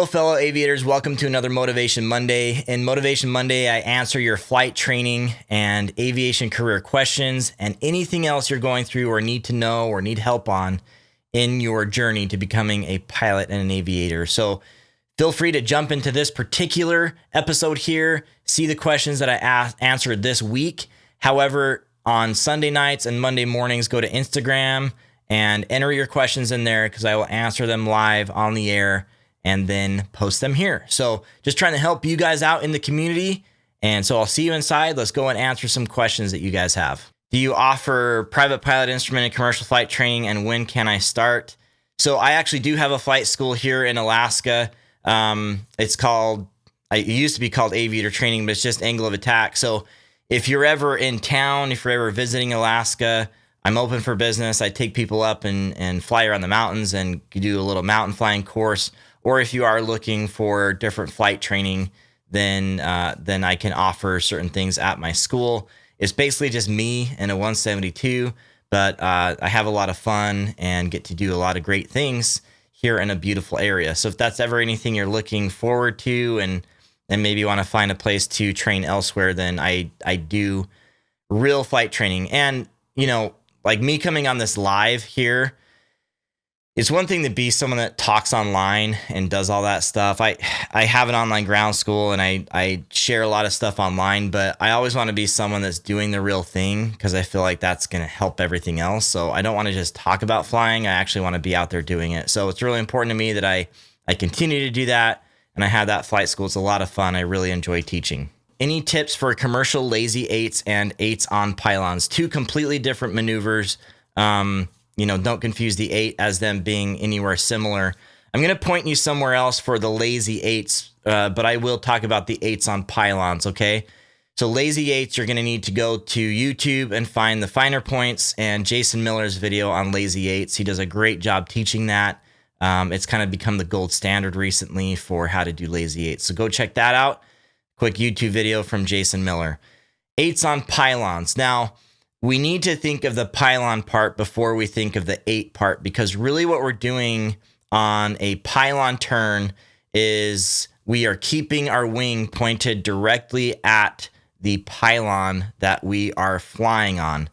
Hello, fellow aviators. Welcome to another Motivation Monday. In Motivation Monday, I answer your flight training and aviation career questions and anything else you're going through or need to know or need help on in your journey to becoming a pilot and an aviator. So feel free to jump into this particular episode here, see the questions that I answered this week. However, on Sunday nights and Monday mornings, go to Instagram and enter your questions in there because I will answer them live on the air and then post them here. So just trying to help you guys out in the community. And so I'll see you inside. Let's go and answer some questions that you guys have. Do you offer private pilot instrument and commercial flight training, and when can I start? So I actually do have a flight school here in Alaska. It used to be called Aviator Training, but it's just Angle of Attack. So if you're ever in town, if you're ever visiting Alaska, I'm open for business. I take people up and fly around the mountains and do a little mountain flying course. Or if you are looking for different flight training, then I can offer certain things at my school. It's basically just me and a 172, but I have a lot of fun and get to do a lot of great things here in a beautiful area. So if that's ever anything you're looking forward to and maybe want to find a place to train elsewhere, then I do real flight training. And, you know, like me coming on this live here, it's one thing to be someone that talks online and does all that stuff. I have an online ground school and I share a lot of stuff online, but I always want to be someone that's doing the real thing because I feel like that's going to help everything else. So I don't want to just talk about flying. I actually want to be out there doing it. So it's really important to me that I continue to do that. And I have that flight school. It's a lot of fun. I really enjoy teaching. Any tips for commercial lazy eights and eights on pylons? Two completely different maneuvers. Don't confuse the 8 as them being anywhere similar. I'm going to point you somewhere else for the lazy 8s, but I will talk about the 8s on pylons, okay? So lazy 8s, you're going to need to go to YouTube and find the finer points and Jason Miller's video on lazy 8s. He does a great job teaching that. It's kind of become the gold standard recently for how to do lazy 8s. So go check that out. Quick YouTube video from Jason Miller. 8s on pylons. Now, we need to think of the pylon part before we think of the 8 part, because really what we're doing on a pylon turn is we are keeping our wing pointed directly at the pylon that we are flying on.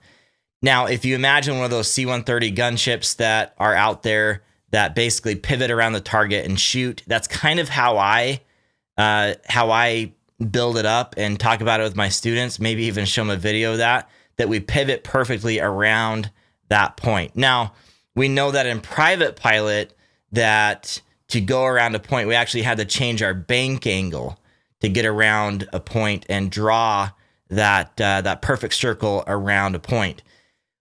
Now, if you imagine one of those C-130 gunships that are out there that basically pivot around the target and shoot, that's kind of how I build it up and talk about it with my students, maybe even show them a video of that we pivot perfectly around that point. Now, we know that in private pilot that to go around a point, we actually had to change our bank angle to get around a point and draw that perfect circle around a point.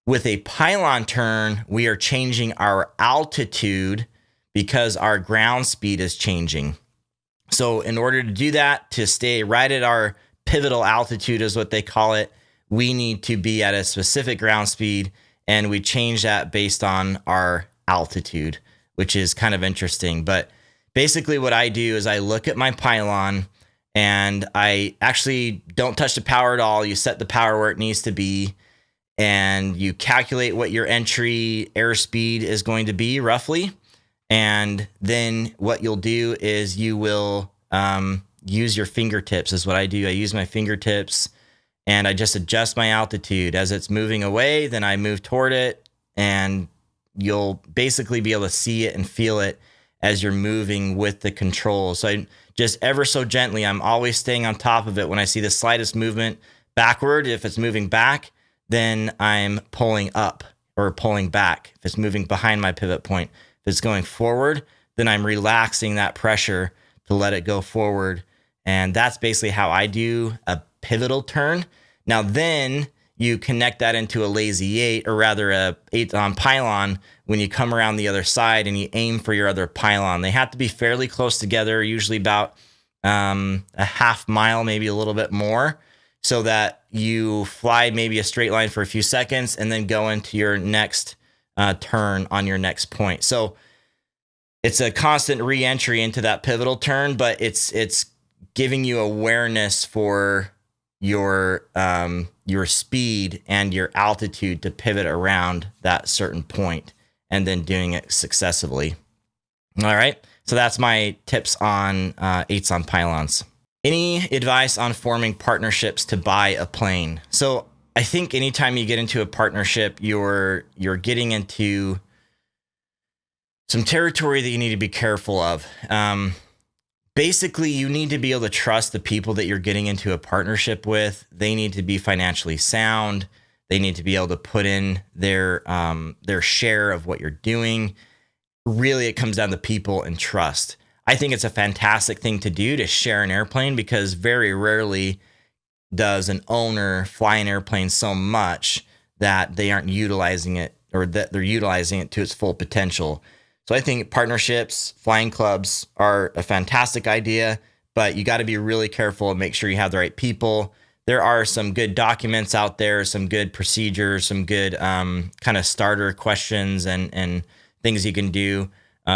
With a pylon turn, we are changing our altitude because our ground speed is changing. So in order to do that, to stay right at our pivotal altitude is what they call it, we need to be at a specific ground speed, and we change that based on our altitude, which is kind of interesting. But basically what I do is I look at my pylon and I actually don't touch the power at all. You set the power where it needs to be and you calculate what your entry airspeed is going to be roughly. And then what you'll do is you will use your fingertips is what I do. I use my fingertips and I just adjust my altitude. As it's moving away, then I move toward it, and you'll basically be able to see it and feel it as you're moving with the controls. So I just ever so gently, I'm always staying on top of it. When I see the slightest movement backward, if it's moving back, then I'm pulling up or pulling back. If it's moving behind my pivot point, if it's going forward, then I'm relaxing that pressure to let it go forward. And that's basically how I do a pivotal turn. Now then you connect that into a lazy 8, or rather a 8 on pylon when you come around the other side and you aim for your other pylon. They have to be fairly close together, usually about a half mile, maybe a little bit more, so that you fly maybe a straight line for a few seconds and then go into your next turn on your next point. So it's a constant re-entry into that pivotal turn, but it's giving you awareness for your speed and your altitude to pivot around that certain point and then doing it successively. All right. So that's my tips on 8s on pylons. Any advice on forming partnerships to buy a plane? So I think anytime you get into a partnership, you're getting into some territory that you need to be careful of. Basically, you need to be able to trust the people that you're getting into a partnership with. They need to be financially sound. They need to be able to put in their share of what you're doing. Really, it comes down to people and trust. I think it's a fantastic thing to do, to share an airplane, because very rarely does an owner fly an airplane so much that they aren't utilizing it, or that they're utilizing it to its full potential. So I think partnerships, flying clubs are a fantastic idea, but you got to be really careful and make sure you have the right people. There are some good documents out there, some good procedures, some good kind of starter questions and things you can do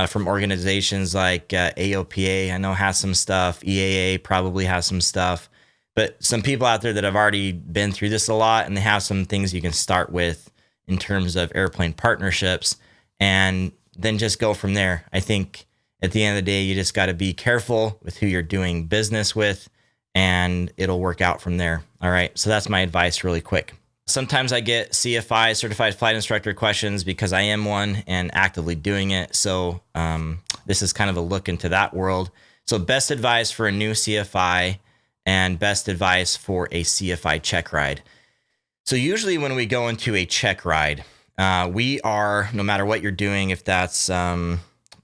from organizations like AOPA, I know has some stuff. EAA probably has some stuff. But some people out there that have already been through this a lot, and they have some things you can start with in terms of airplane partnerships, and then just go from there. I think at the end of the day, you just got to be careful with who you're doing business with, and it'll work out from there. All right. So that's my advice really quick. Sometimes I get CFI, certified flight instructor questions, because I am one and actively doing it. So this is kind of a look into that world. So best advice for a new CFI and best advice for a CFI check ride. So usually when we go into a check ride, we are, no matter what you're doing, if that's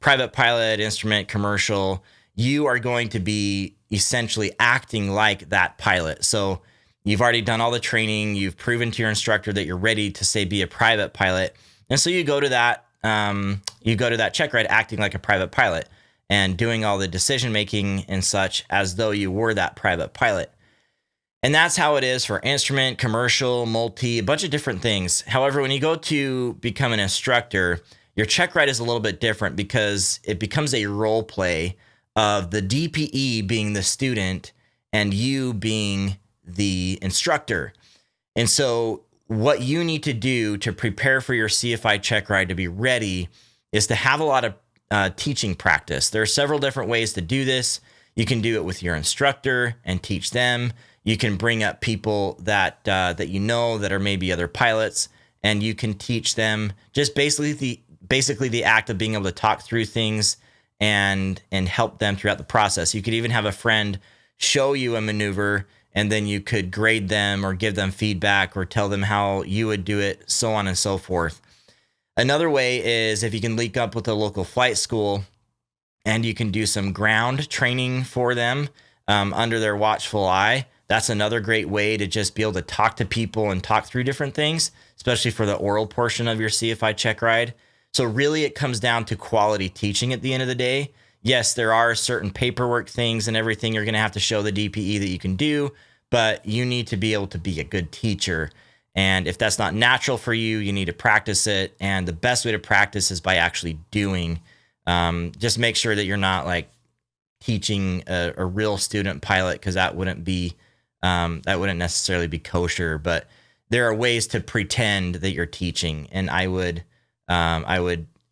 private pilot, instrument, commercial, you are going to be essentially acting like that pilot. So you've already done all the training. You've proven to your instructor that you're ready to, say, be a private pilot. And so you go to that check ride acting like a private pilot and doing all the decision making and such as though you were that private pilot. And that's how it is for instrument, commercial, multi, a bunch of different things. However, when you go to become an instructor, your check ride is a little bit different, because it becomes a role play of the DPE being the student and you being the instructor. And so what you need to do to prepare for your CFI check ride to be ready is to have a lot of teaching practice. There are several different ways to do this. You can do it with your instructor and teach them. You can bring up people that you know that are maybe other pilots, and you can teach them just basically the act of being able to talk through things and help them throughout the process. You could even have a friend show you a maneuver, and then you could grade them or give them feedback or tell them how you would do it, so on and so forth. Another way is if you can link up with a local flight school and you can do some ground training for them under their watchful eye. That's another great way to just be able to talk to people and talk through different things, especially for the oral portion of your CFI check ride. So really it comes down to quality teaching at the end of the day. Yes, there are certain paperwork things and everything you're going to have to show the DPE that you can do, but you need to be able to be a good teacher. And if that's not natural for you, you need to practice it. And the best way to practice is by actually doing. Just make sure that you're not like teaching a real student pilot, because that wouldn't necessarily be kosher. But there are ways to pretend that you're teaching, and I would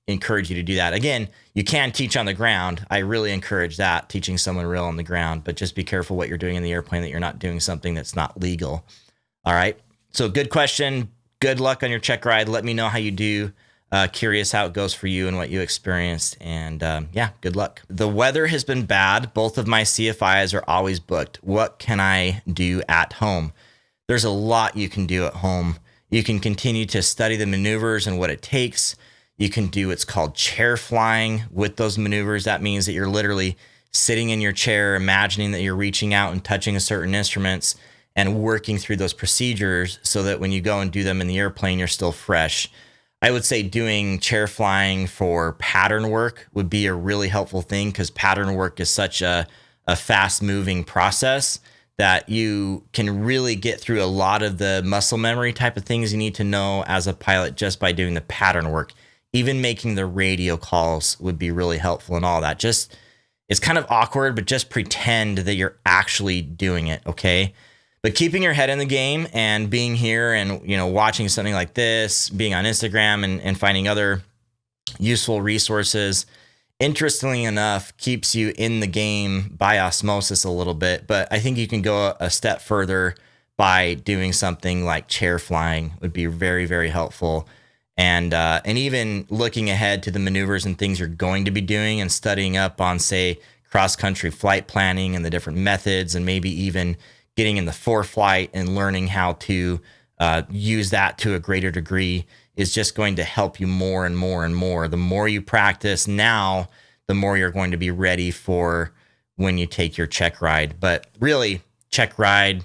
encourage you to do that. Again, you can teach on the ground. I really encourage that, teaching someone real on the ground, but just be careful what you're doing in the airplane, that you're not doing something that's not legal. All right. So good question. Good luck on your check ride. Let me know how you do. Curious how it goes for you and what you experienced. And yeah, good luck. The weather has been bad. Both of my CFIs are always booked. What can I do at home? There's a lot you can do at home. You can continue to study the maneuvers and what it takes. You can do what's called chair flying with those maneuvers. That means that you're literally sitting in your chair, imagining that you're reaching out and touching a certain instruments and working through those procedures so that when you go and do them in the airplane, you're still fresh. I would say doing chair flying for pattern work would be a really helpful thing, because pattern work is such a fast moving process that you can really get through a lot of the muscle memory type of things you need to know as a pilot just by doing the pattern work. Even making the radio calls would be really helpful and all that. Just, it's kind of awkward, but just pretend that you're actually doing it, okay? But keeping your head in the game and being here and, watching something like this, being on Instagram and finding other useful resources, interestingly enough, keeps you in the game by osmosis a little bit. But I think you can go a step further by doing something like chair flying would be very, very helpful. And even looking ahead to the maneuvers and things you're going to be doing and studying up on, say, cross-country flight planning and the different methods, and maybe even getting in the foreflight and learning how to use that to a greater degree is just going to help you more and more and more. The more you practice now, the more you're going to be ready for when you take your check ride. But really, check ride,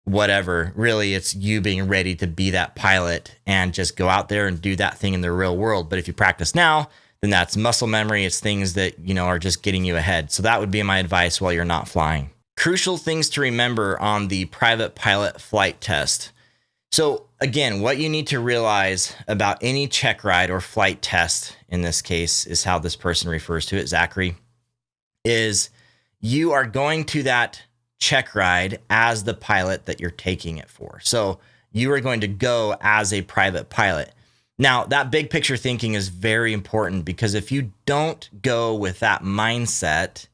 whatever, really it's you being ready to be that pilot and just go out there and do that thing in the real world. But if you practice now, then that's muscle memory. It's things that, are just getting you ahead. So that would be my advice while you're not flying. Crucial things to remember on the private pilot flight test. So again, what you need to realize about any check ride or flight test, in this case, is how this person refers to it, Zachary, is you are going to that check ride as the pilot that you're taking it for. So you are going to go as a private pilot. Now, that big picture thinking is very important, because if you don't go with that mindset,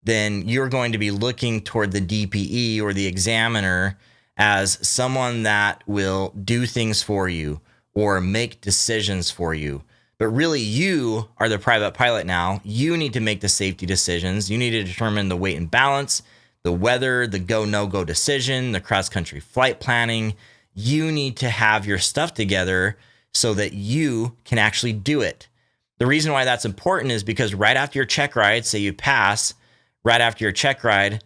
then you're going to be looking toward the DPE or the examiner as someone that will do things for you or make decisions for you. But really, you are the private pilot now. You need to make the safety decisions. You need to determine the weight and balance, the weather, the go, no-go decision, the cross-country flight planning. You need to have your stuff together so that you can actually do it. The reason why that's important is because right after your check ride, say you pass, right after your check ride,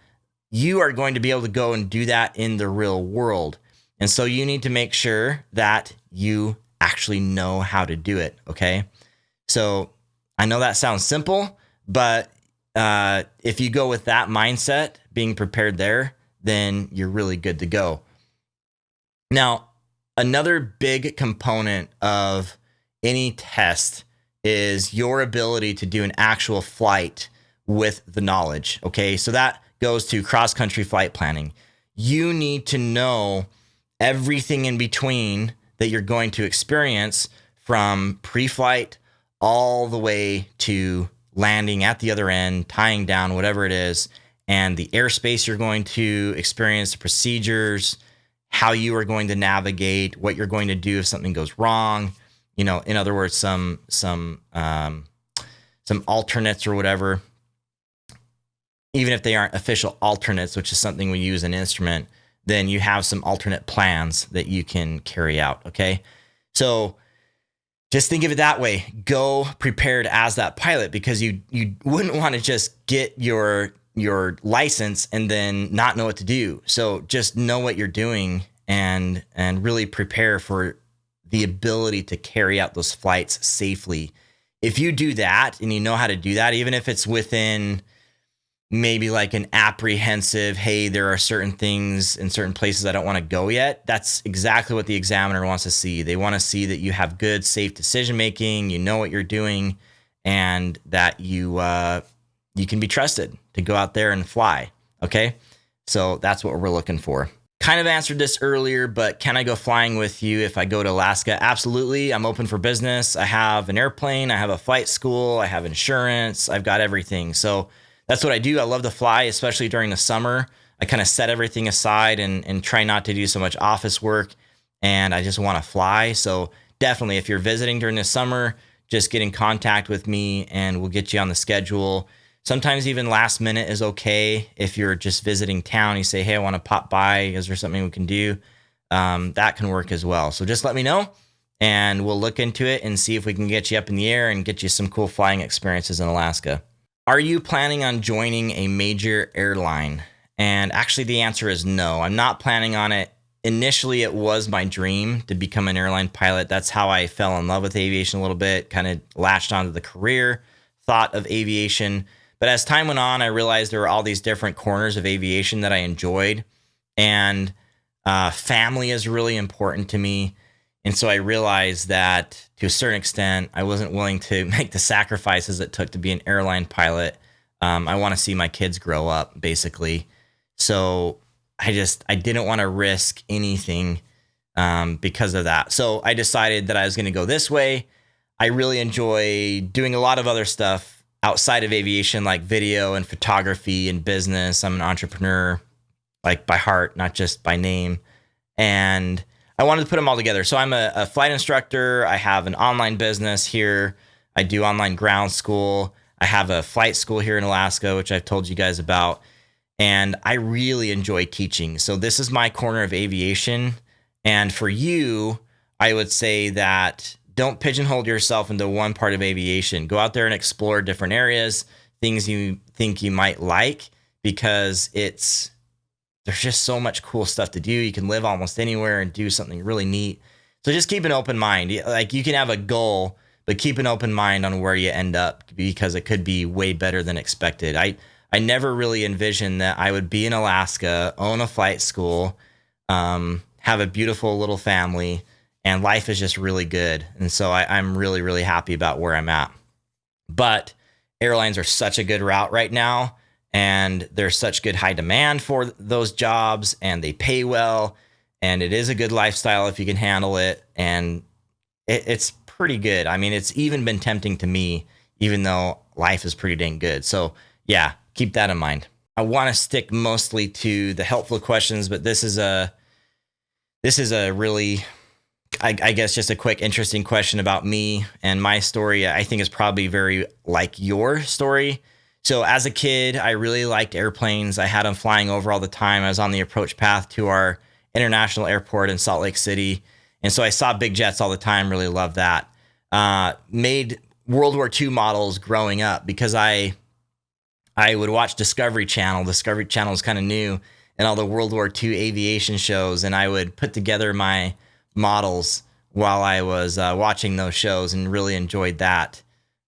you are going to be able to go and do that in the real world. And so you need to make sure that you actually know how to do it, okay? So I know that sounds simple, but if you go with that mindset, being prepared there, then you're really good to go. Now, another big component of any test is your ability to do an actual flight with the knowledge, okay? So that goes to cross-country flight planning. You need to know everything in between that you're going to experience, from pre-flight all the way to landing at the other end, tying down, whatever it is, and the airspace you're going to experience, the procedures, how you are going to navigate, what you're going to do if something goes wrong. In other words, some alternates or whatever. Even if they aren't official alternates, which is something we use in an instrument, then you have some alternate plans that you can carry out, okay? So just think of it that way. Go prepared as that pilot, because you wouldn't want to just get your license and then not know what to do. So just know what you're doing and really prepare for the ability to carry out those flights safely. If you do that and you know how to do that, even if it's within maybe like an apprehensive, hey, there are certain things in certain places I don't want to go yet, that's exactly what the examiner wants to see. They want to see that you have good, safe decision-making, you know what you're doing, and that you can be trusted to go out there and fly, okay? So that's what we're looking for. Kind of answered this earlier, but can I go flying with you if I go to Alaska? Absolutely. I'm open for business. I have an airplane. I have a flight school. I have insurance. I've got everything. So that's what I do. I love to fly, especially during the summer. I kind of set everything aside and try not to do so much office work, and I just want to fly. So definitely, if you're visiting during the summer, just get in contact with me and we'll get you on the schedule. Sometimes even last minute is okay. If you're just visiting town, you say, hey, I want to pop by. Is there something we can do? That can work as well. So just let me know and we'll look into it and see if we can get you up in the air and get you some cool flying experiences in Alaska. Are you planning on joining a major airline? And actually the answer is no. I'm not planning on it. Initially, it was my dream to become an airline pilot. That's how I fell in love with aviation a little bit, kind of latched onto the career, thought of aviation. But as time went on, I realized there were all these different corners of aviation that I enjoyed. And family is really important to me. And so I realized that to a certain extent, I wasn't willing to make the sacrifices it took to be an airline pilot. I want to see my kids grow up, basically. So I didn't want to risk anything because of that. So I decided that I was going to go this way. I really enjoy doing a lot of other stuff outside of aviation, like video and photography and business. I'm an entrepreneur, like by heart, not just by name. And I wanted to put them all together. So I'm a flight instructor. I have an online business here. I do online ground school. I have a flight school here in Alaska, which I've told you guys about. And I really enjoy teaching. So this is my corner of aviation. And for you, I would say that don't pigeonhole yourself into one part of aviation. Go out there and explore different areas, things you think you might like, because there's just so much cool stuff to do. You can live almost anywhere and do something really neat. So just keep an open mind. Like, you can have a goal, but keep an open mind on where you end up, because it could be way better than expected. I never really envisioned that I would be in Alaska, own a flight school, have a beautiful little family, and life is just really good. And so I'm really, really happy about where I'm at. But airlines are such a good route right now, and there's such good high demand for those jobs, and they pay well, and it is a good lifestyle if you can handle it. And it's pretty good. I mean, it's even been tempting to me, even though life is pretty dang good. So yeah, keep that in mind. I want to stick mostly to the helpful questions, but this is a really, I guess, just a quick, interesting question about me and my story. I think is probably very like your story. So as a kid, I really liked airplanes. I had them flying over all the time. I was on the approach path to our international airport in Salt Lake City. And so I saw big jets all the time, really loved that. Made World War II models growing up because I would watch Discovery Channel. Discovery Channel was kind of new, and all the World War II aviation shows. And I would put together my models while I was watching those shows, and really enjoyed that.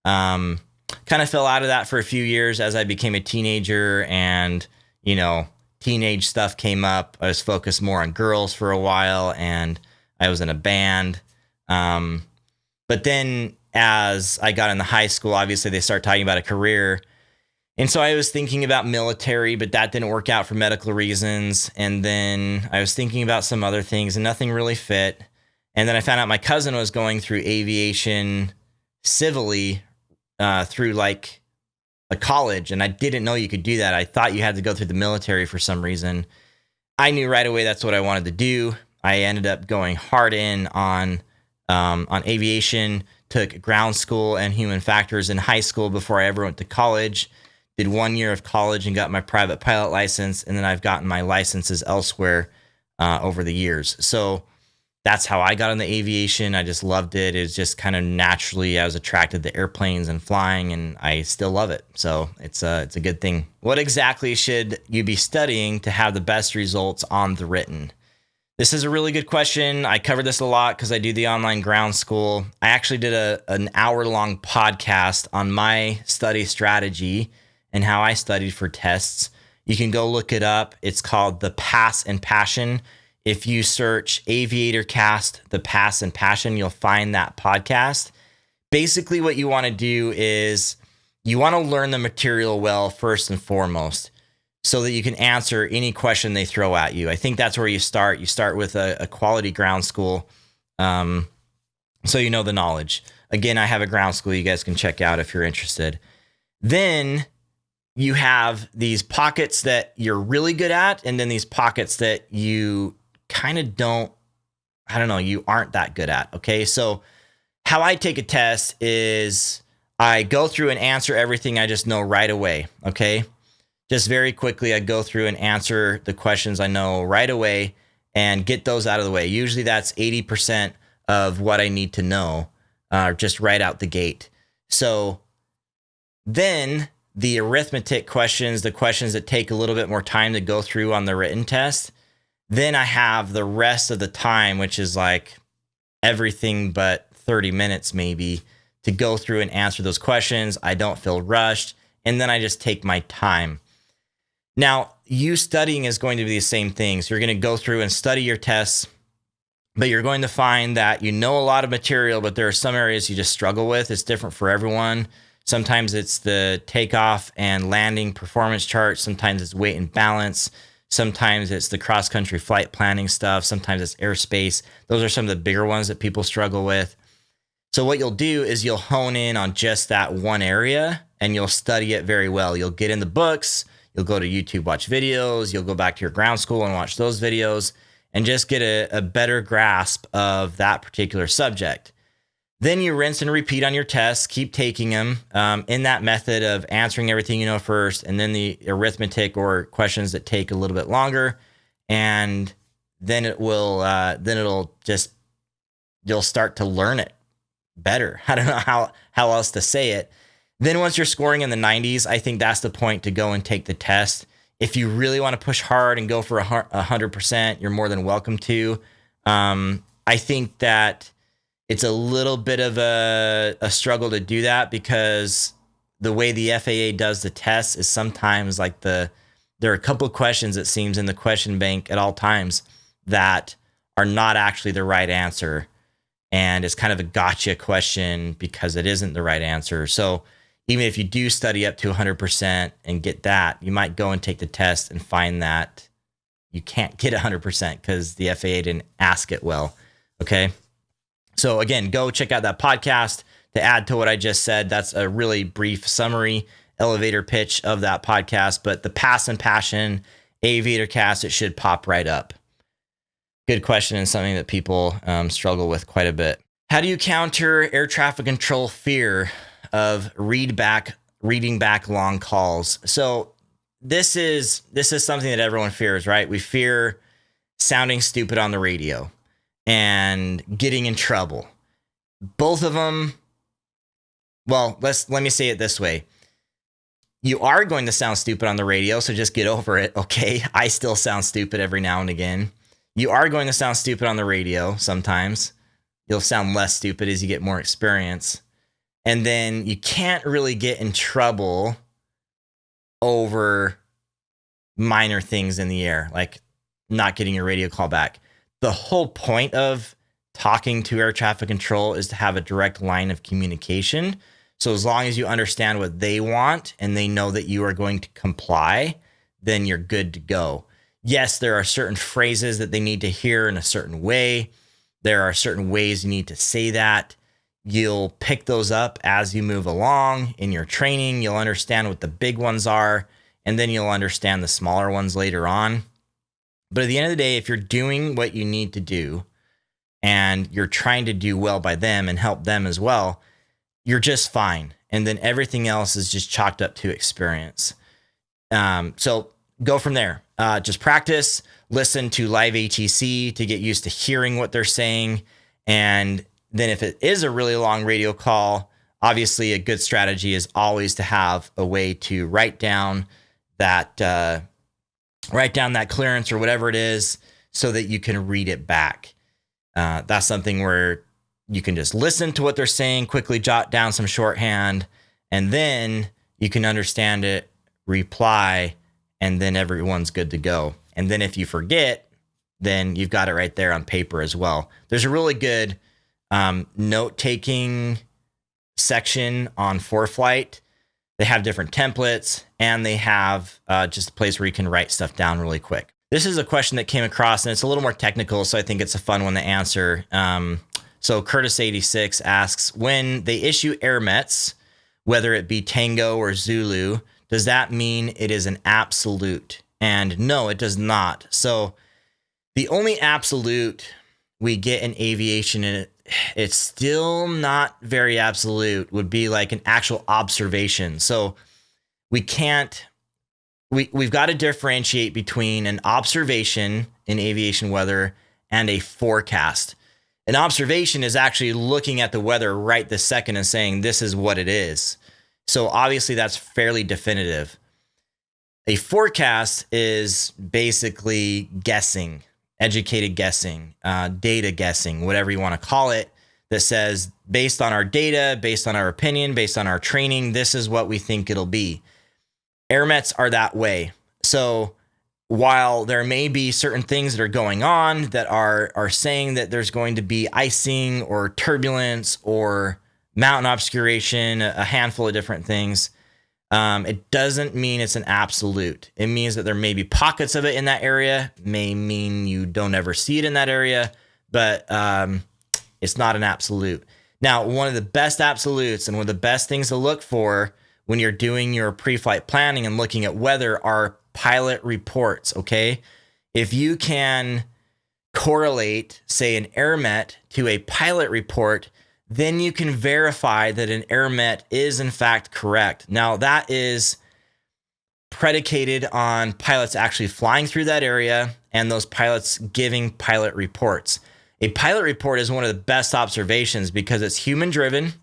Kind of fell out of that for a few years as I became a teenager, and, teenage stuff came up. I was focused more on girls for a while, and I was in a band. But then as I got into high school, obviously they start talking about a career. And so I was thinking about military, but that didn't work out for medical reasons. And then I was thinking about some other things, and nothing really fit. And then I found out my cousin was going through aviation civilly through like a college. And I didn't know you could do that. I thought you had to go through the military for some reason. I knew right away that's what I wanted to do. I ended up going hard in on aviation, took ground school and human factors in high school before I ever went to college. Did 1 year of college and got my private pilot license, and then I've gotten my licenses elsewhere over the years. So that's how I got into aviation. I just loved it. It was just kind of naturally, I was attracted to airplanes and flying, and I still love it. So it's a good thing. What exactly should you be studying to have the best results on the written? This is a really good question. I cover this a lot because I do the online ground school. I actually did an hour-long podcast on my study strategy and how I studied for tests. You can go look it up. It's called The Pass and Passion. If you search Aviator Cast, The Pass and Passion, you'll find that podcast. Basically, what you want to do is you want to learn the material well first and foremost, so that you can answer any question they throw at you. I think that's where you start. You start with a quality ground school, so you know the knowledge. Again, I have a ground school you guys can check out if you're interested. Then you have these pockets that you're really good at, and then these pockets that you kind of you aren't that good at, okay? So how I take a test is I go through and answer everything I just know right away, okay? Just very quickly, I go through and answer the questions I know right away and get those out of the way. Usually that's 80% of what I need to know, just right out the gate. So then the arithmetic questions, the questions that take a little bit more time to go through on the written test, then I have the rest of the time, which is like everything but 30 minutes maybe, to go through and answer those questions. I don't feel rushed, and then I just take my time. Now, you studying is going to be the same thing. So you're going to go through and study your tests, but you're going to find that you know a lot of material, but there are some areas you just struggle with. It's different for everyone. Sometimes it's the takeoff and landing performance chart. Sometimes it's weight and balance. Sometimes it's the cross-country flight planning stuff. Sometimes it's airspace. Those are some of the bigger ones that people struggle with. So what you'll do is you'll hone in on just that one area, and you'll study it very well. You'll get in the books, you'll go to YouTube, watch videos, you'll go back to your ground school and watch those videos and just get a better grasp of that particular subject. Then you rinse and repeat on your tests, keep taking them in that method of answering everything you know first, and then the arithmetic or questions that take a little bit longer. And then you'll start to learn it better. I don't know how else to say it. Then once you're scoring in the 90s, I think that's the point to go and take the test. If you really want to push hard and go for 100%, you're more than welcome to. I think that it's a little bit of a struggle to do that because the way the FAA does the test is sometimes like there are a couple of questions, it seems, in the question bank at all times that are not actually the right answer. And it's kind of a gotcha question because it isn't the right answer. So even if you do study up to 100% and get that, you might go and take the test and find that you can't get 100% because the FAA didn't ask it well. Okay. So again, go check out that podcast to add to what I just said. That's a really brief summary, elevator pitch of that podcast, but the Pass and Passion Aviator Cast, it should pop right up. Good question and something that people struggle with quite a bit. How do you counter air traffic control fear of reading back long calls? So this is something that everyone fears, right? We fear sounding stupid on the radio and getting in trouble. Both of them, well, let me say it this way. You are going to sound stupid on the radio, so just get over it, okay? I still sound stupid every now and again. You are going to sound stupid on the radio sometimes. You'll sound less stupid as you get more experience. And then you can't really get in trouble over minor things in the air, like not getting your radio call back. The whole point of talking to air traffic control is to have a direct line of communication. So as long as you understand what they want and they know that you are going to comply, then you're good to go. Yes, there are certain phrases that they need to hear in a certain way. There are certain ways you need to say that. You'll pick those up as you move along in your training. You'll understand what the big ones are, and then you'll understand the smaller ones later on. But at the end of the day, if you're doing what you need to do and you're trying to do well by them and help them as well, you're just fine. And then everything else is just chalked up to experience. So go from there. Just practice, listen to live ATC to get used to hearing what they're saying. And then if it is a really long radio call, obviously a good strategy is always to have a way to write down that clearance or whatever it is so that you can read it back. That's something where you can just listen to what they're saying, quickly jot down some shorthand, and then you can understand it, reply, and then everyone's good to go. And then if you forget, then you've got it right there on paper as well. There's a really good note-taking section on ForeFlight. They have different templates, and they have just a place where you can write stuff down really quick. This is a question that came across, and it's a little more technical, so I think it's a fun one to answer. So Curtis86 asks, when they issue airmets, whether it be Tango or Zulu, does that mean it is an absolute? And no, it does not. So the only absolute we get in aviation, and it's still not very absolute, would be like an actual observation. So we've got to differentiate between an observation in aviation weather and a forecast. An observation is actually looking at the weather right this second and saying, this is what it is. So obviously that's fairly definitive. A forecast is basically guessing, educated guessing, data guessing, whatever you want to call it, that says, based on our data, based on our opinion, based on our training, this is what we think it'll be. Airmets are that way. So while there may be certain things that are going on that are saying that there's going to be icing or turbulence or mountain obscuration, a handful of different things, it doesn't mean it's an absolute. It means that there may be pockets of it in that area, may mean you don't ever see it in that area, but it's not an absolute. Now, one of the best absolutes and one of the best things to look for when you're doing your pre-flight planning and looking at weather are pilot reports, okay? If you can correlate, say, an airmet to a pilot report, then you can verify that an airmet is in fact correct. Now, that is predicated on pilots actually flying through that area and those pilots giving pilot reports. A pilot report is one of the best observations because it's human driven.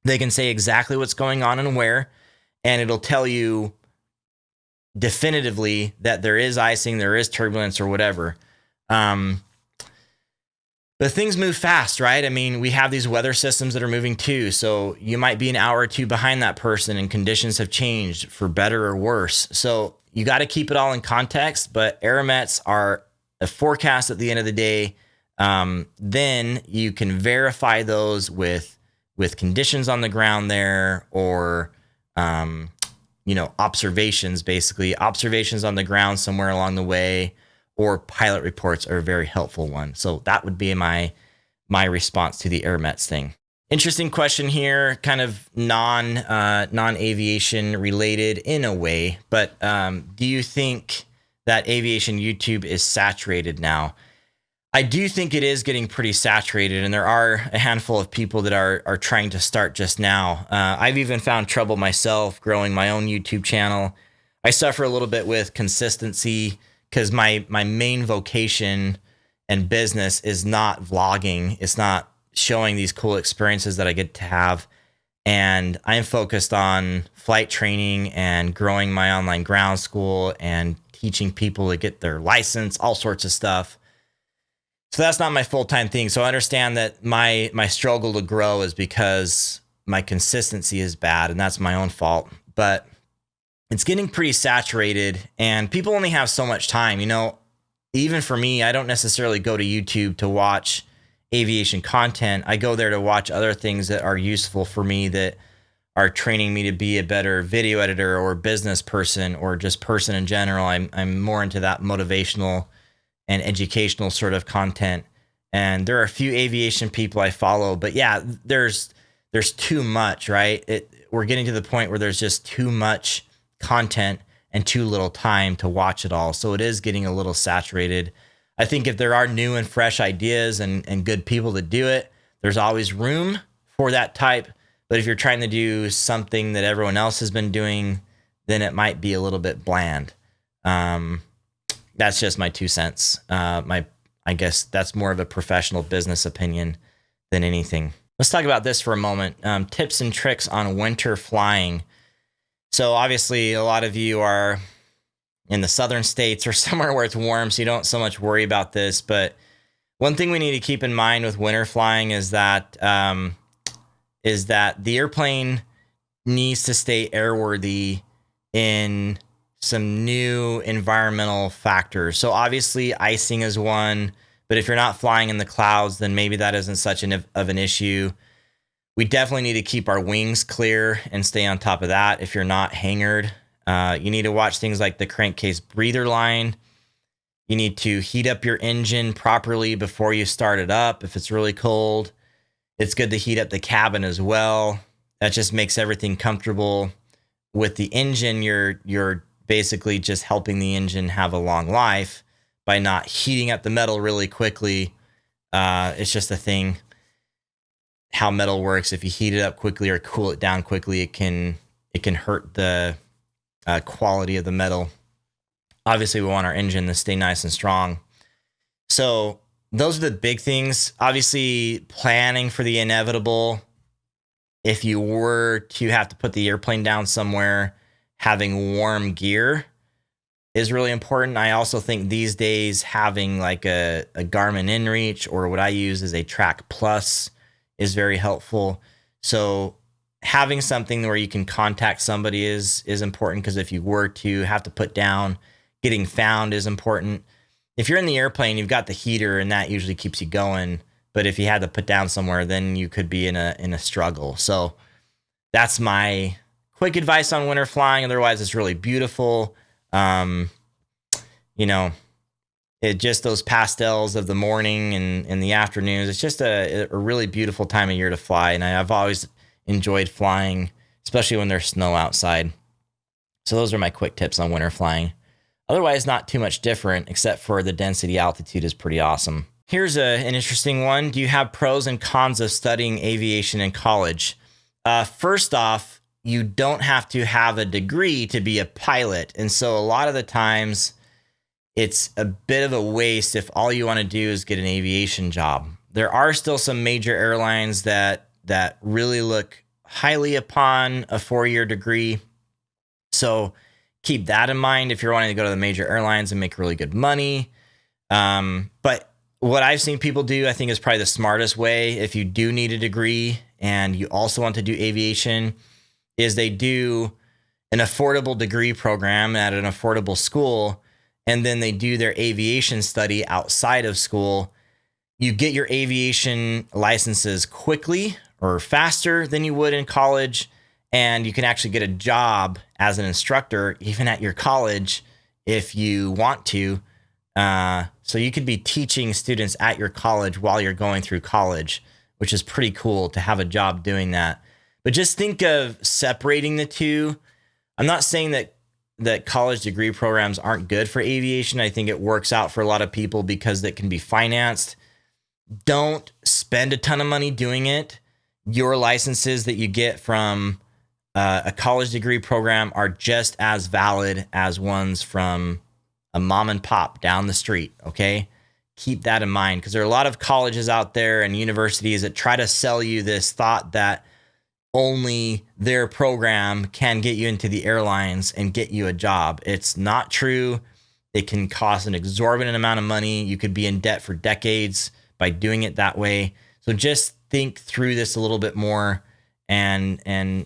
They can say exactly what's going on and where, and it'll tell you definitively that there is icing, there is turbulence or whatever. But things move fast, right? I mean, we have these weather systems that are moving too. So you might be an hour or two behind that person and conditions have changed for better or worse. So you got to keep it all in context, but airmets are a forecast at the end of the day. Then you can verify those with conditions on the ground there or, observations, basically observations on the ground somewhere along the way, or pilot reports are a very helpful one. So that would be my response to the airmets thing. Interesting question here, kind of non-aviation related in a way, but do you think that aviation YouTube is saturated now? I do think it is getting pretty saturated, and there are a handful of people that are trying to start just now. I've even found trouble myself growing my own YouTube channel. I suffer a little bit with consistency because my main vocation and business is not vlogging. It's not showing these cool experiences that I get to have. And I'm focused on flight training and growing my online ground school and teaching people to get their license, all sorts of stuff. So that's not my full-time thing. So I understand that my struggle to grow is because my consistency is bad, and that's my own fault. But it's getting pretty saturated, and people only have so much time. Even for me, I don't necessarily go to YouTube to watch aviation content. I go there to watch other things that are useful for me, that are training me to be a better video editor or business person or just person in general. I'm more into that motivational and educational sort of content. And there are a few aviation people I follow, but yeah, there's too much, right? We're getting to the point where there's just too much content and too little time to watch it all. So it is getting a little saturated. I think if there are new and fresh ideas and good people that do it, there's always room for that type. But if you're trying to do something that everyone else has been doing, then it might be a little bit bland. That's just my 2 cents. I guess that's more of a professional business opinion than anything. Let's talk about this for a moment. Tips and tricks on winter flying. So obviously a lot of you are in the southern states or somewhere where it's warm, so you don't so much worry about this. But one thing we need to keep in mind with winter flying is that the airplane needs to stay airworthy in some new environmental factors. So obviously icing is one, but if you're not flying in the clouds, then maybe that isn't such of an issue. We definitely need to keep our wings clear and stay on top of that. If you're not hangared, you need to watch things like the crankcase breather line. You need to heat up your engine properly before you start it up. If it's really cold, it's good to heat up the cabin as well. That just makes everything comfortable. With the engine, you're basically just helping the engine have a long life by not heating up the metal really quickly. It's just a thing, how metal works. If you heat it up quickly or cool it down quickly, it can hurt the quality of the metal. Obviously, we want our engine to stay nice and strong. So those are the big things. Obviously, planning for the inevitable. If you were to have to put the airplane down somewhere, having warm gear is really important. I also think these days having like a Garmin InReach, or what I use is a Track Plus, is very helpful. So having something where you can contact somebody is important, because if you were to have to put down, getting found is important. If you're in the airplane, you've got the heater and that usually keeps you going. But if you had to put down somewhere, then you could be in a struggle. So that's my quick advice on winter flying. Otherwise, it's really beautiful. It just those pastels of the morning and the afternoons. It's just a really beautiful time of year to fly. And I've always enjoyed flying especially when there's snow outside. So those are my quick tips on winter flying. Otherwise, not too much different, except for the density altitude is pretty awesome. Here's an interesting one. Do you have pros and cons of studying aviation in college? First off, you don't have to have a degree to be a pilot. And so a lot of the times it's a bit of a waste if all you want to do is get an aviation job. There are still some major airlines that really look highly upon a 4-year degree. So keep that in mind if you're wanting to go to the major airlines and make really good money. But what I've seen people do, I think, is probably the smartest way. If you do need a degree and you also want to do aviation, is they do an affordable degree program at an affordable school, and then they do their aviation study outside of school. You get your aviation licenses quickly or faster than you would in college, and you can actually get a job as an instructor even at your college if you want to. So you could be teaching students at your college while you're going through college, which is pretty cool to have a job doing that. But just think of separating the two. I'm not saying that college degree programs aren't good for aviation. I think it works out for a lot of people because it can be financed. Don't spend a ton of money doing it. Your licenses that you get from a college degree program are just as valid as ones from a mom and pop down the street, okay? Keep that in mind, because there are a lot of colleges out there and universities that try to sell you this thought that only their program can get you into the airlines and get you a job. It's not true. It can cost an exorbitant amount of money. You could be in debt for decades by doing it that way. So just think through this a little bit more and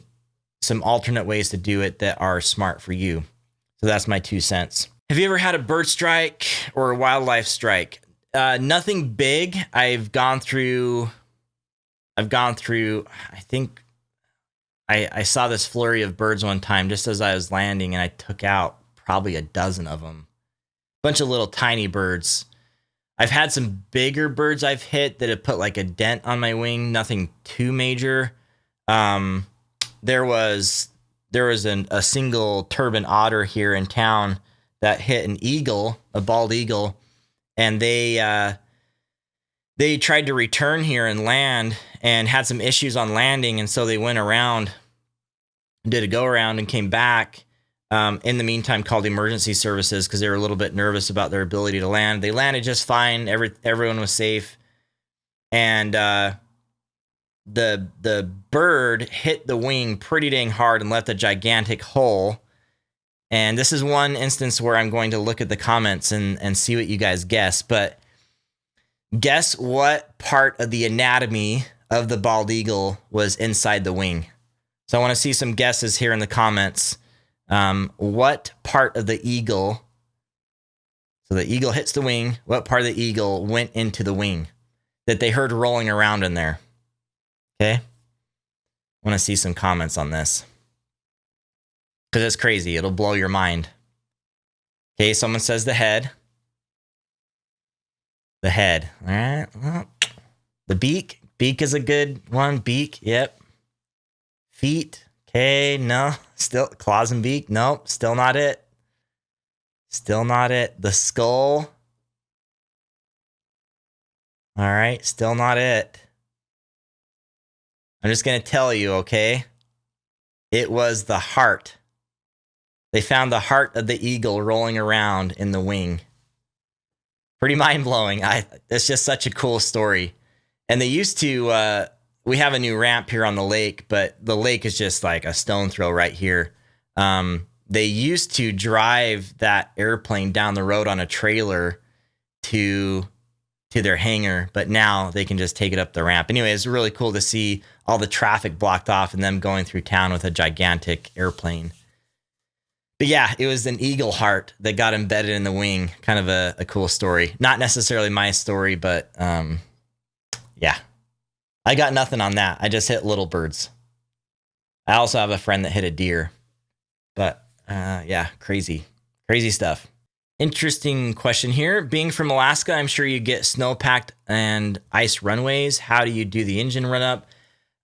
some alternate ways to do it that are smart for you. So that's my 2 cents. Have you ever had a bird strike or a wildlife strike? Nothing big. I've gone through, I think I saw this flurry of birds one time just as I was landing, and I took out probably a dozen of them. Bunch of little tiny birds. I've had some bigger birds I've hit that have put like a dent on my wing. Nothing too major. There was a single turban otter here in town that hit an eagle, a bald eagle, and they tried to return here and land and had some issues on landing, and so they went around, did a go around, and came back. In the meantime, called emergency services because they were a little bit nervous about their ability to land. They landed just fine. Everyone was safe, and the bird hit the wing pretty dang hard and left a gigantic hole. And this is one instance where I'm going to look at the comments and see what you guys guess. But guess what part of the anatomy of the bald eagle was inside the wing? So I want to see some guesses here in the comments. What part of the eagle, so the eagle hits the wing, what part of the eagle went into the wing that they heard rolling around in there? Okay. I want to see some comments on this, because it's crazy. It'll blow your mind. Okay, someone says the head. The head. All right. Well, the beak. Beak is a good one. Beak. Yep. Feet. Okay, no. Still claws and beak. Nope. Still not it. Still not it. The skull. All right. Still not it. I'm just going to tell you, okay? It was the heart. They found the heart of the eagle rolling around in the wing. Pretty mind-blowing. It's just such a cool story. And they used to, we have a new ramp here on the lake, but the lake is just like a stone throw right here. They used to drive that airplane down the road on a trailer to their hangar, but now they can just take it up the ramp. Anyway, it's really cool to see all the traffic blocked off and them going through town with a gigantic airplane. But yeah, it was an eagle heart that got embedded in the wing. Kind of a cool story. Not necessarily my story, but yeah. I got nothing on that. I just hit little birds. I also have a friend that hit a deer. But yeah, crazy stuff. Interesting question here. Being from Alaska, I'm sure you get snow-packed and ice runways. How do you do the engine run-up?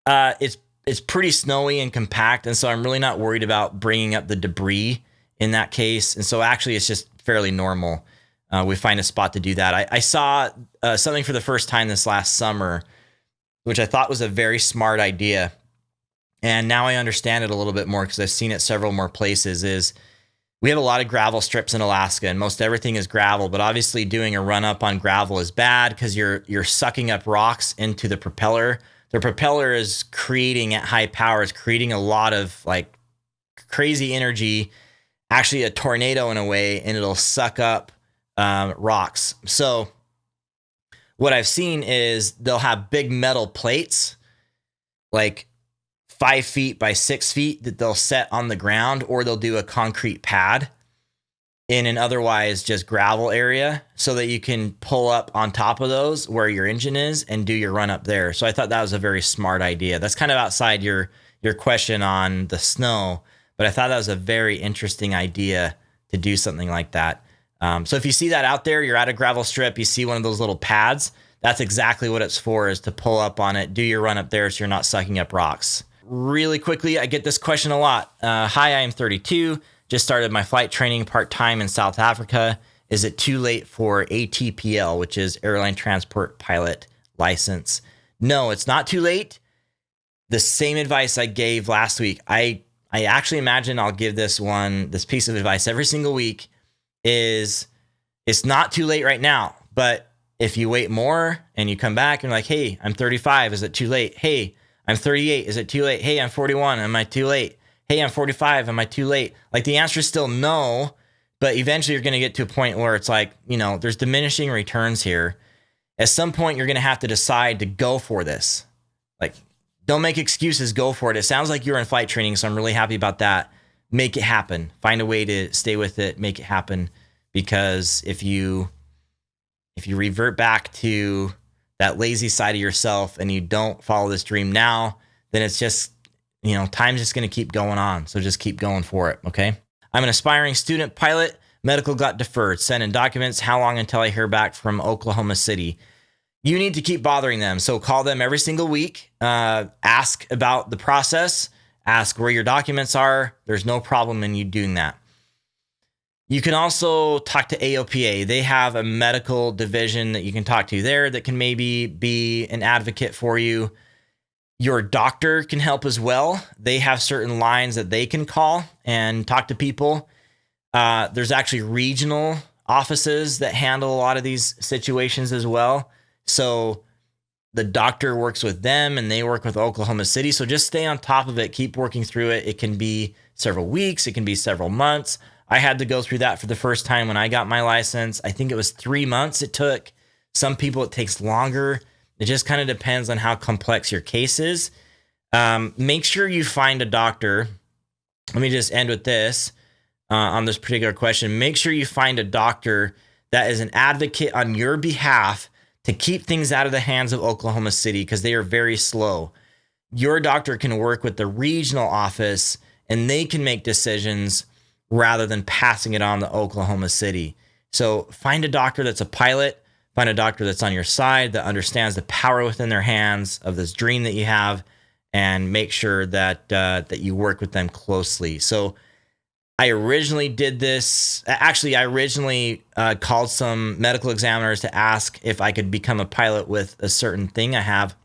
It's it's pretty snowy and compact. And so I'm really not worried about bringing up the debris in that case. And so actually it's just fairly normal. We find a spot to do that. I saw something for the first time this last summer, which I thought was a very smart idea. And now I understand it a little bit more because I've seen it several more places. Is we have a lot of gravel strips in Alaska, and most everything is gravel. But obviously doing a run up on gravel is bad because you're sucking up rocks into the propeller. The propeller is creating at high power, is creating a lot of like crazy energy, actually a tornado in a way, and it'll suck up rocks. So what I've seen is they'll have big metal plates, like 5 feet by 6 feet, that they'll set on the ground, or they'll do a concrete pad in an otherwise just gravel area so that you can pull up on top of those where your engine is and do your run up there. So I thought that was a very smart idea. That's kind of outside your question on the snow, but I thought that was a very interesting idea to do something like that. So if you see that out there, you're at a gravel strip, you see one of those little pads, that's exactly what it's for, is to pull up on it, do your run up there so you're not sucking up rocks. Really quickly, I get this question a lot. Hi, I am 32, just started my flight training part-time in South Africa. Is it too late for ATPL, which is Airline Transport Pilot License? No, it's not too late. The same advice I gave last week. I actually imagine I'll give this piece of advice every single week. Is it's not too late right now, but if you wait more and you come back and like, hey, I'm 35, is it too late? Hey, I'm 38, is it too late? Hey, I'm 41, am I too late? Hey, I'm 45, am I too late? Like the answer is still no, but eventually you're going to get to a point where it's like, there's diminishing returns here. At some point, you're going to have to decide to go for this. Like, don't make excuses, go for it. It sounds like you're in flight training, so I'm really happy about that. Make it happen. Find a way to stay with it, make it happen. Because if you revert back to that lazy side of yourself and you don't follow this dream now, then it's just, time's just going to keep going on. So just keep going for it. Okay. I'm an aspiring student pilot. Medical got deferred. Send in documents. How long until I hear back from Oklahoma City? You need to keep bothering them. So call them every single week. Ask about the process. Ask where your documents are. There's no problem in you doing that. You can also talk to AOPA. They have a medical division that you can talk to there that can maybe be an advocate for you. Your doctor can help as well. They have certain lines that they can call and talk to people. There's actually regional offices that handle a lot of these situations as well. So the doctor works with them and they work with Oklahoma City. So just stay on top of it. Keep working through it. It can be several weeks. It can be several months. I had to go through that for the first time when I got my license. I think it was 3 months it took. Some people, it takes longer. It just kind of depends on how complex your case is. Make sure you find a doctor. Let me just end with this on this particular question. Make sure you find a doctor that is an advocate on your behalf to keep things out of the hands of Oklahoma City, because they are very slow. Your doctor can work with the regional office and they can make decisions rather than passing it on to Oklahoma City. So find a doctor that's a pilot, find a doctor that's on your side, that understands the power within their hands of this dream that you have, and make sure that that you work with them closely. So I originally did this. Actually, I originally called some medical examiners to ask if I could become a pilot with a certain thing I have.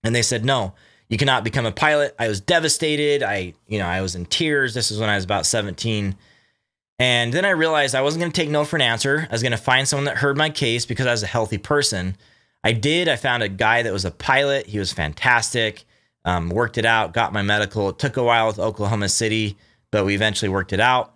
And they said, no, you cannot become a pilot. I was devastated. I was in tears. This is when I was about 17. And then I realized I wasn't going to take no for an answer. I was going to find someone that heard my case because I was a healthy person. I did. I found a guy that was a pilot. He was fantastic. Worked it out, got my medical. It took a while with Oklahoma City, but we eventually worked it out.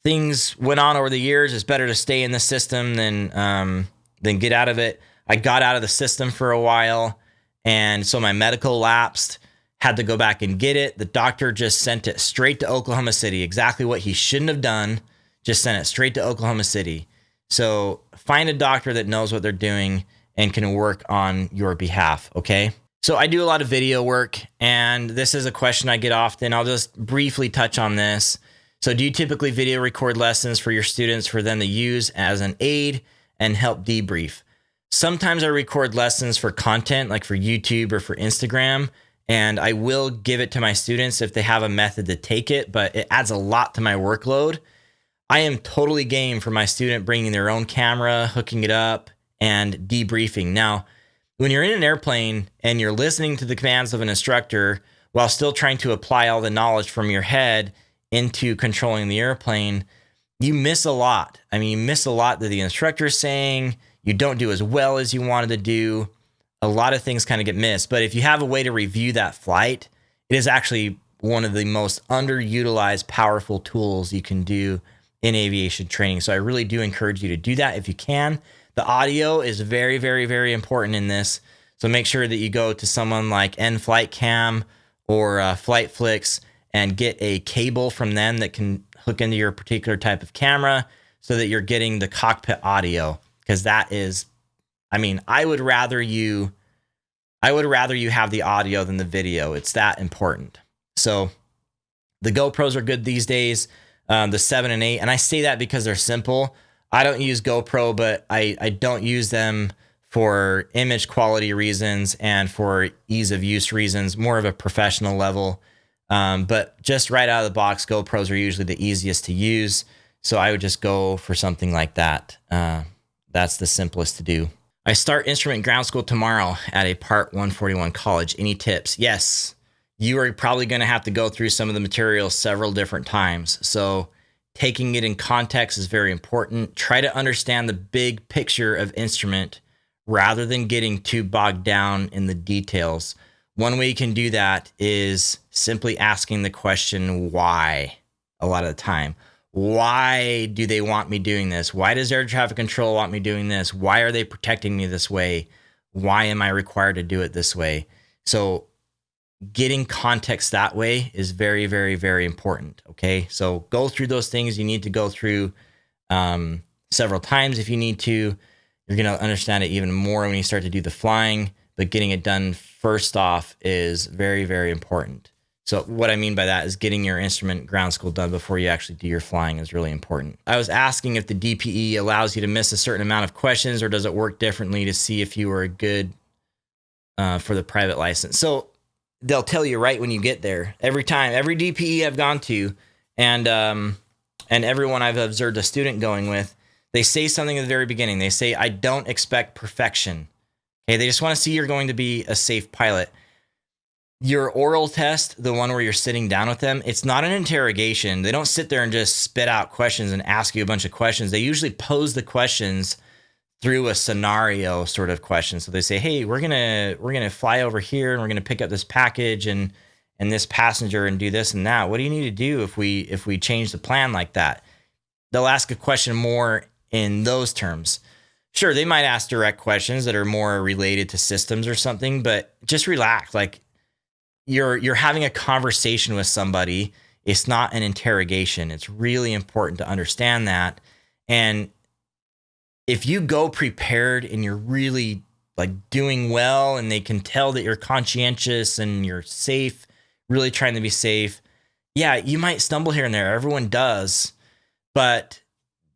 Things went on over the years. It's better to stay in the system than get out of it. I got out of the system for a while, and so my medical lapsed. Had to go back and get it. The doctor just sent it straight to Oklahoma City. Exactly what he shouldn't have done. Just sent it straight to Oklahoma City. So find a doctor that knows what they're doing and can work on your behalf, okay? So I do a lot of video work, and this is a question I get often. I'll just briefly touch on this. So do you typically video record lessons for your students for them to use as an aid and help debrief? Sometimes I record lessons for content, like for YouTube or for Instagram, and I will give it to my students if they have a method to take it, but it adds a lot to my workload. I am totally game for my student bringing their own camera, hooking it up, and debriefing. Now, when you're in an airplane and you're listening to the commands of an instructor while still trying to apply all the knowledge from your head into controlling the airplane, you miss a lot. I mean, you miss a lot that the instructor is saying. You don't do as well as you wanted to do. A lot of things kind of get missed. But if you have a way to review that flight, it is actually one of the most underutilized, powerful tools you can do in aviation training. So I really do encourage you to do that if you can. The audio is very, very, very important in this. So make sure that you go to someone like nFlightCam or FlightFlix and get a cable from them that can hook into your particular type of camera so that you're getting the cockpit audio. Because that is, I mean, I would rather you have the audio than the video. It's that important. So the GoPros are good these days, the 7 and 8. And I say that because they're simple. I don't use GoPro, but I don't use them for image quality reasons and for ease of use reasons, more of a professional level. But just right out of the box, GoPros are usually the easiest to use. So I would just go for something like that. That's the simplest to do. I start instrument ground school tomorrow at a Part 141 college. Any tips? Yes, you are probably going to have to go through some of the materials several different times. So taking it in context is very important. Try to understand the big picture of instrument rather than getting too bogged down in the details. One way you can do that is simply asking the question, why, a lot of the time. Why do they want me doing this? Why does air traffic control want me doing this? Why are they protecting me this way? Why am I required to do it this way? So getting context that way is very, very, very important. Okay. So go through those things you need to go through several times if you need to. You're going to understand it even more when you start to do the flying, but getting it done first off is very, very important. So what I mean by that is getting your instrument ground school done before you actually do your flying is really important. I was asking if the DPE allows you to miss a certain amount of questions, or does it work differently to see if you are good for the private license? So they'll tell you right when you get there. Every time, every DPE I've gone to, and everyone I've observed a student going with, they say something at the very beginning. They say, I don't expect perfection. Okay, they just want to see you're going to be a safe pilot. Your oral test, the one where you're sitting down with them, it's not an interrogation. They don't sit there and just spit out questions and ask you a bunch of questions. They usually pose the questions through a scenario sort of question. So they say, hey, we're gonna fly over here and we're gonna pick up this package and this passenger and do this and that. What do you need to do if we change the plan like that? They'll ask a question more in those terms. Sure, they might ask direct questions that are more related to systems or something, but just relax. Like, you're having a conversation with somebody. It's not an interrogation. It's really important to understand that. And if you go prepared and you're really like doing well and they can tell that you're conscientious and you're safe, really trying to be safe, yeah, you might stumble here and there. Everyone does, but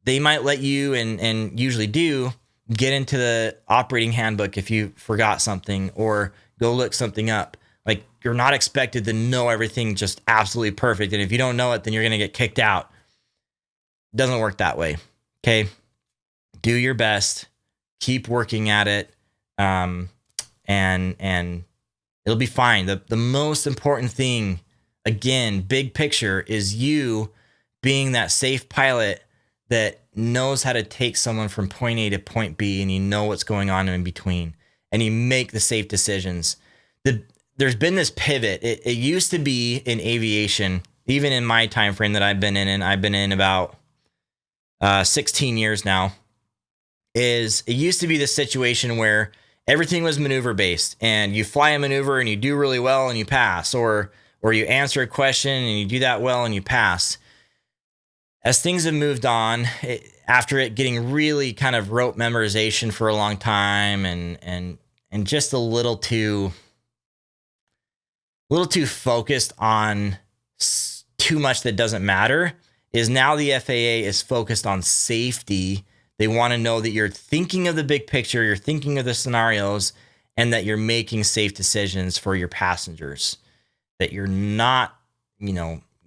they might let you, and usually do, get into the operating handbook if you forgot something or go look something up. Like, you're not expected to know everything just absolutely perfect. And if you don't know it, then you're going to get kicked out. It doesn't work that way. Okay. Do your best, keep working at it. And it'll be fine. The most important thing, again, big picture, is you being that safe pilot that knows how to take someone from point A to point B, and you know what's going on in between, and you make the safe decisions. There's been this pivot. It used to be in aviation, even in my time frame that I've been in, and I've been in about 16 years now, is it used to be this situation where everything was maneuver based, and you fly a maneuver and you do really well and you pass, or you answer a question and you do that well and you pass. As things have moved on, after it getting really kind of rote memorization for a long time and just a little too focused on too much that doesn't matter, is now the FAA is focused on safety. They want to know that you're thinking of the big picture, you're thinking of the scenarios, and that you're making safe decisions for your passengers, that you're not,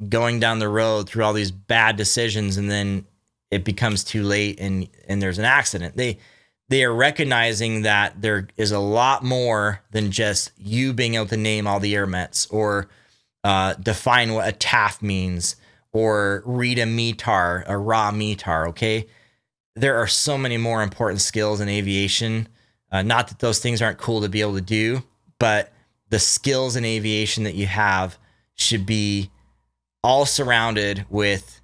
going down the road through all these bad decisions and then it becomes too late and there's an accident. They are recognizing that there is a lot more than just you being able to name all the airmets or define what a TAF means or read a METAR, a raw METAR, okay? There are so many more important skills in aviation. Not that those things aren't cool to be able to do, but the skills in aviation that you have should be all surrounded with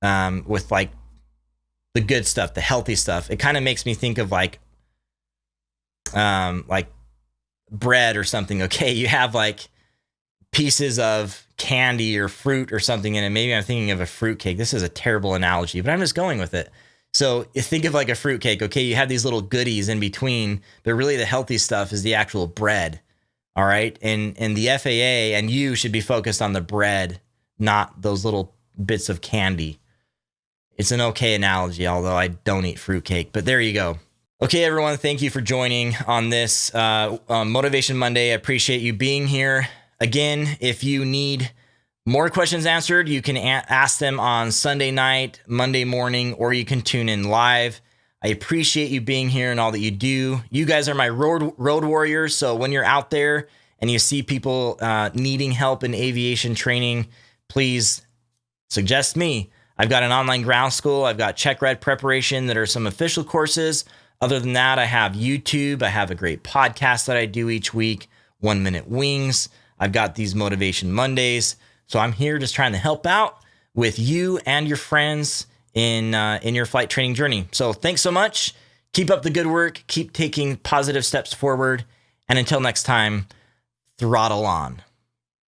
like the good stuff, the healthy stuff. It kind of makes me think of like bread or something. Okay, you have like pieces of candy or fruit or something in it. Maybe I'm thinking of a fruit cake. This is a terrible analogy, but I'm just going with it. So you think of like a fruit cake. Okay, you have these little goodies in between, but really the healthy stuff is the actual bread. All right, and the FAA and you should be focused on the bread, not those little bits of candy. It's an okay analogy, although I don't eat fruitcake, but there you go. Okay, everyone, thank you for joining on this Motivation Monday. I appreciate you being here. Again, if you need more questions answered, you can ask them on Sunday night, Monday morning, or you can tune in live. I appreciate you being here and all that you do. You guys are my road warriors, so when you're out there and you see people needing help in aviation training, please suggest me. I've got an online ground school. I've got check ride preparation that are some official courses. Other than that, I have YouTube. I have a great podcast that I do each week, 1 Minute Wings. I've got these Motivation Mondays. So I'm here just trying to help out with you and your friends in your flight training journey. So thanks so much. Keep up the good work. Keep taking positive steps forward. And until next time, throttle on.